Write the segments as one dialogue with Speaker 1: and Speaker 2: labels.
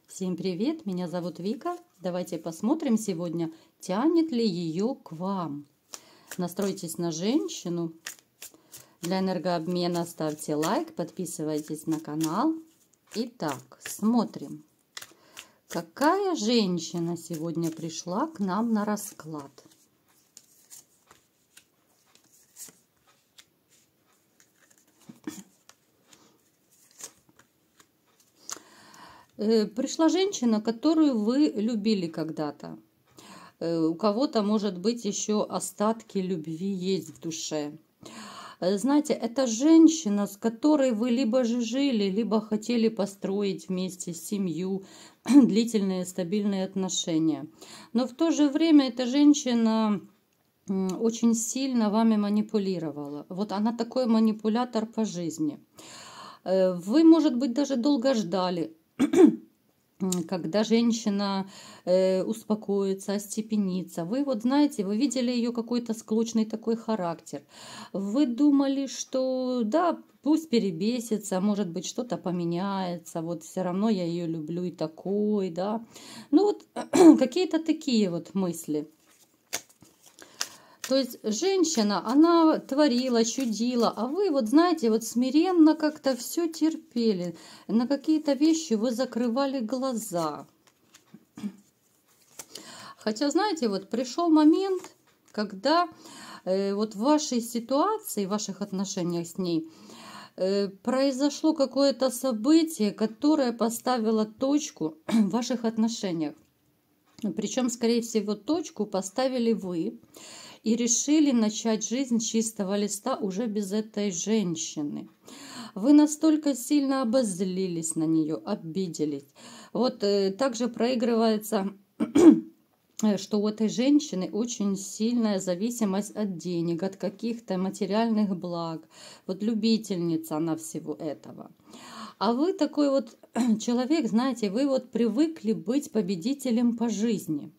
Speaker 1: Всем привет, меня зовут Вика. Давайте посмотрим сегодня, тянет ли ее к вам. Настройтесь на женщину. Для энергообмена ставьте лайк, подписывайтесь на канал. Итак, смотрим. Какая женщина сегодня пришла к нам на расклад? Пришла женщина, которую вы любили когда-то. У кого-то, может быть, еще остатки любви есть в душе. Знаете, это женщина, с которой вы либо же жили, либо хотели построить вместе семью, длительные стабильные отношения. Но в то же время эта женщина очень сильно вами манипулировала. Вот она такой манипулятор по жизни. Вы, может быть, даже долго ждали, когда женщина успокоится, остепенится. Вы вот знаете, вы видели ее какой-то склочный такой характер. Вы думали, что да, пусть перебесится, может быть, что-то поменяется. Вот все равно я ее люблю и такой, да. Ну вот какие-то такие вот мысли. То есть женщина, она творила, чудила, а вы вот знаете, вот смиренно как-то все терпели. На какие-то вещи вы закрывали глаза. Хотя, знаете, вот пришел момент, когда вот в вашей ситуации, в ваших отношениях с ней произошло какое-то событие, которое поставило точку в ваших отношениях. Причем, скорее всего, точку поставили вы. И решили начать жизнь с чистого листа уже без этой женщины. Вы настолько сильно обозлились на нее, обиделись. Вот также проигрывается, что у этой женщины очень сильная зависимость от денег, от каких-то материальных благ. Вот любительница она всего этого. А вы такой вот человек, знаете, вы вот привыкли быть победителем по жизни.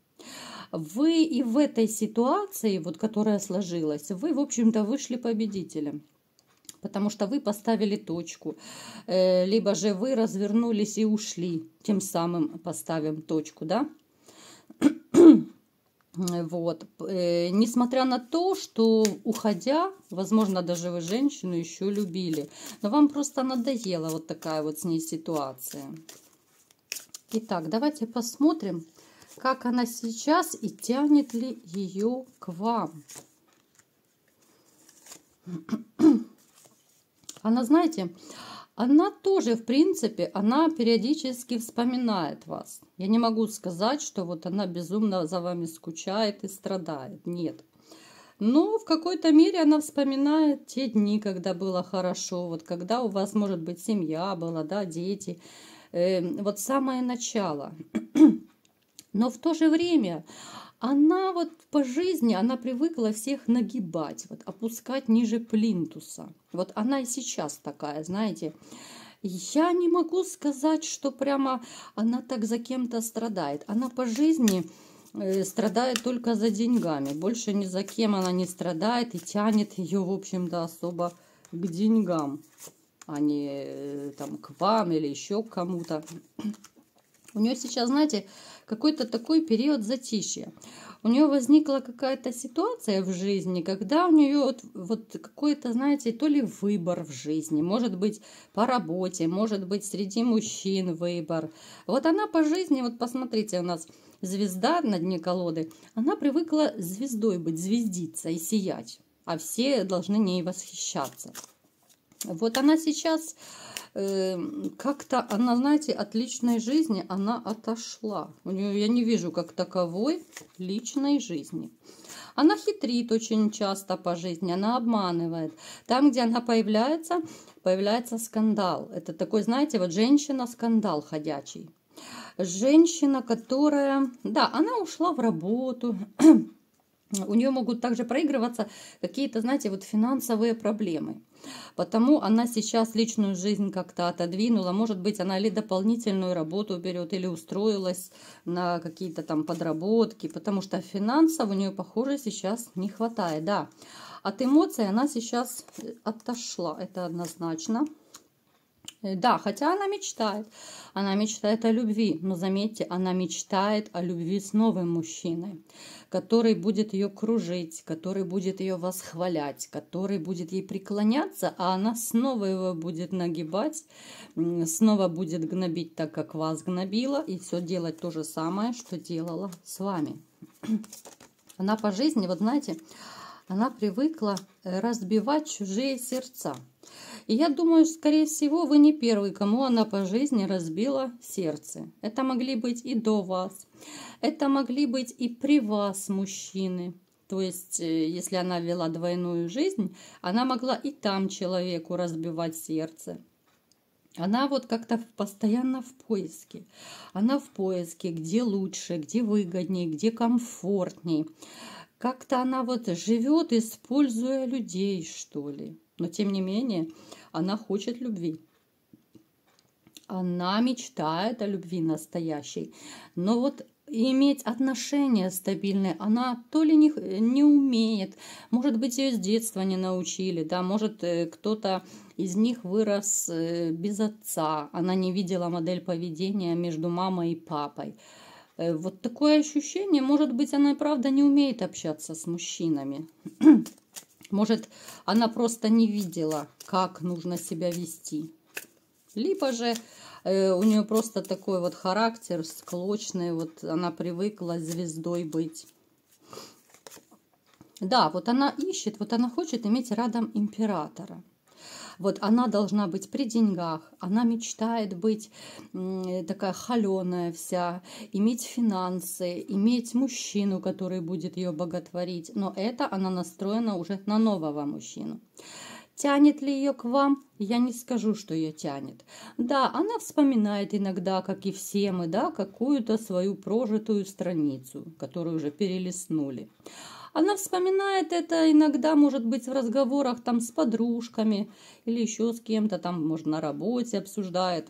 Speaker 1: Вы и в этой ситуации, вот, которая сложилась, вы, в общем-то, вышли победителем. Потому что вы поставили точку. Либо же вы развернулись и ушли, тем самым поставим точку, да? Вот. Несмотря на то, что уходя, возможно, даже вы женщину еще любили. Но вам просто надоела вот такая вот с ней ситуация. Итак, давайте посмотрим, как она сейчас и тянет ли ее к вам. Она, знаете, она тоже, в принципе, она периодически вспоминает вас. Я не могу сказать, что вот она безумно за вами скучает и страдает. Нет. Но в какой-то мере она вспоминает те дни, когда было хорошо. Вот когда у вас, может быть, семья была, да, дети. Вот самое начало. Но в то же время она вот по жизни, она привыкла всех нагибать, вот, опускать ниже плинтуса. Вот она и сейчас такая, знаете. Я не могу сказать, что прямо она так за кем-то страдает. Она по жизни страдает только за деньгами. Больше ни за кем она не страдает и тянет ее, в общем-то, особо к деньгам, а не там к вам или еще к кому-то. У нее сейчас, знаете, какой-то такой период затишья. У нее возникла какая-то ситуация в жизни, когда у нее вот какой-то, знаете, то ли выбор в жизни, может быть, по работе, может быть, среди мужчин выбор. Вот она по жизни, вот посмотрите, у нас звезда на дне колоды, она привыкла звездой быть, звездиться и сиять, а все должны ней восхищаться. Вот она сейчас как-то, она, знаете, от личной жизни она отошла. У нее, я не вижу как таковой личной жизни. Она хитрит очень часто по жизни, она обманывает. Там, где она появляется, появляется скандал. Это такой, знаете, вот женщина-скандал ходячий. Женщина, которая, да, она ушла в работу. У нее могут также проигрываться какие-то, знаете, вот финансовые проблемы. Потому она сейчас личную жизнь как-то отодвинула. Может быть, она или дополнительную работу берет, или устроилась на какие-то там подработки. Потому что финансов у нее, похоже, сейчас не хватает. Да, от эмоций она сейчас отошла. Это однозначно. Да, хотя она мечтает. Она мечтает о любви. Но заметьте, она мечтает о любви с новым мужчиной, который будет ее кружить, который будет ее восхвалять, который будет ей преклоняться, а она снова его будет нагибать, снова будет гнобить так, как вас гнобила, и все делать то же самое, что делала с вами. Она по жизни, вот знаете, она привыкла разбивать чужие сердца. И я думаю, скорее всего, вы не первый, кому она по жизни разбила сердце. Это могли быть и до вас, это могли быть и при вас мужчины. То есть, если она вела двойную жизнь, она могла и там человеку разбивать сердце. Она вот как-то постоянно в поиске. Она в поиске, где лучше, где выгоднее, где комфортней. Как-то она вот живет, используя людей, что ли. Но тем не менее, она хочет любви. Она мечтает о любви настоящей. Но вот иметь отношения стабильные она то ли не умеет, может быть, ее с детства не научили, да, может, кто-то из них вырос без отца, она не видела модель поведения между мамой и папой. Вот такое ощущение, может быть, она и правда не умеет общаться с мужчинами. Может, она просто не видела, как нужно себя вести. Либо же у нее просто такой вот характер склочный, вот она привыкла звездой быть. Да, вот она ищет, вот она хочет иметь рядом императора. Вот она должна быть при деньгах, она мечтает быть такая холеная вся, иметь финансы, иметь мужчину, который будет ее боготворить. Но это она настроена уже на нового мужчину. Тянет ли ее к вам? Я не скажу, что ее тянет. Да, она вспоминает иногда, как и все мы, да, какую-то свою прожитую страницу, которую уже перелистнули. Она вспоминает это иногда, может быть, в разговорах там с подружками или еще с кем-то, там, может, на работе обсуждает.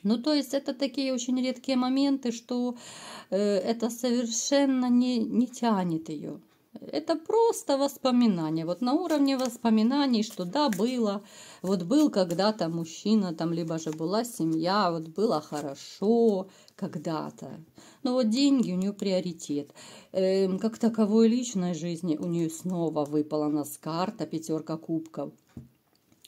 Speaker 1: Ну, то есть это такие очень редкие моменты, что это совершенно не тянет ее. Это просто воспоминания. Вот на уровне воспоминаний, что да, было. Вот был когда-то мужчина, там либо же была семья, вот было хорошо когда-то. Но вот деньги у нее приоритет. Как таковой личной жизни у нее снова выпала на карта 5 кубков.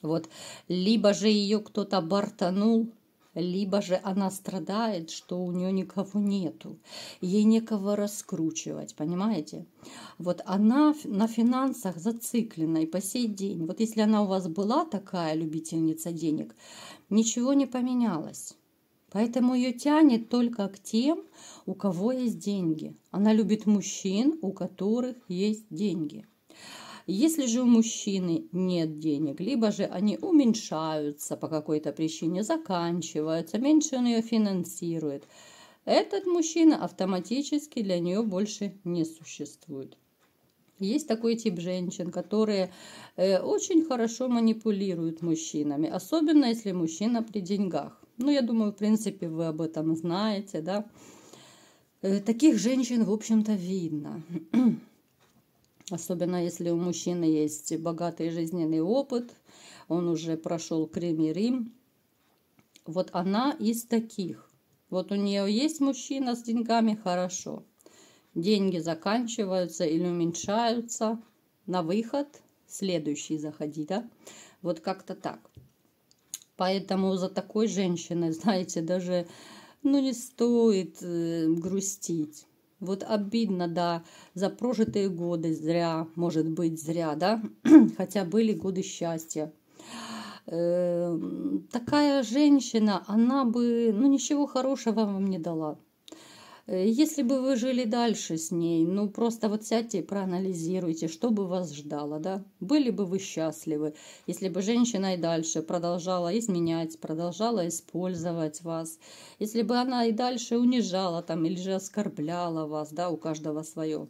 Speaker 1: Вот. Либо же ее кто-то бортанул, либо же она страдает, что у нее никого нету, ей некого раскручивать, понимаете? Вот она на финансах зациклена и по сей день. Вот если она у вас была такая любительница денег, ничего не поменялось. Поэтому ее тянет только к тем, у кого есть деньги. Она любит мужчин, у которых есть деньги. Если же у мужчины нет денег, либо же они уменьшаются по какой-то причине, заканчиваются, меньше он ее финансирует, этот мужчина автоматически для нее больше не существует. Есть такой тип женщин, которые очень хорошо манипулируют мужчинами, особенно если мужчина при деньгах. Ну, я думаю, в принципе, вы об этом знаете, да. Таких женщин, в общем-то, видно. Особенно если у мужчины есть богатый жизненный опыт, он уже прошел Крым и Рим. Вот она из таких. Вот у нее есть мужчина с деньгами, хорошо. Деньги заканчиваются или уменьшаются. На выход следующий заходи, да? Вот как-то так. Поэтому за такой женщиной, знаете, даже не стоит грустить. Вот обидно, да, за прожитые годы зря, может быть, зря, да, хотя были годы счастья. Такая женщина, она бы, ничего хорошего вам не дала. Если бы вы жили дальше с ней, просто вот сядьте и проанализируйте, что бы вас ждало, да? Были бы вы счастливы, если бы женщина и дальше продолжала изменять, продолжала использовать вас, если бы она и дальше унижала там или же оскорбляла вас, да, у каждого свое.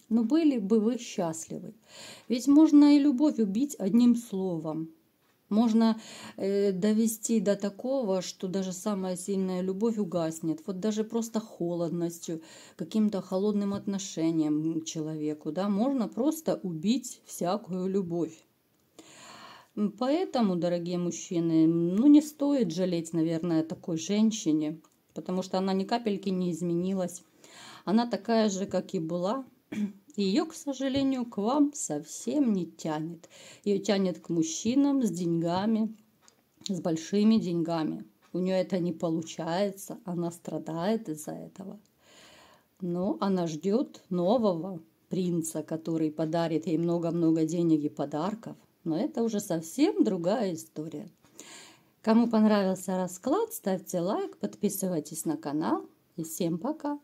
Speaker 1: Но были бы вы счастливы. Ведь можно и любовь убить одним словом. Можно довести до такого, что даже самая сильная любовь угаснет. Вот даже просто холодностью, каким-то холодным отношением к человеку. Да? Можно просто убить всякую любовь. Поэтому, дорогие мужчины, ну не стоит жалеть, наверное, такой женщине, потому что она ни капельки не изменилась. Она такая же, как и была. Ее, к сожалению, к вам совсем не тянет. Ее тянет к мужчинам с деньгами, с большими деньгами. У нее это не получается, она страдает из-за этого. Но она ждет нового принца, который подарит ей много-много денег и подарков. Но это уже совсем другая история. Кому понравился расклад, ставьте лайк, подписывайтесь на канал. И всем пока!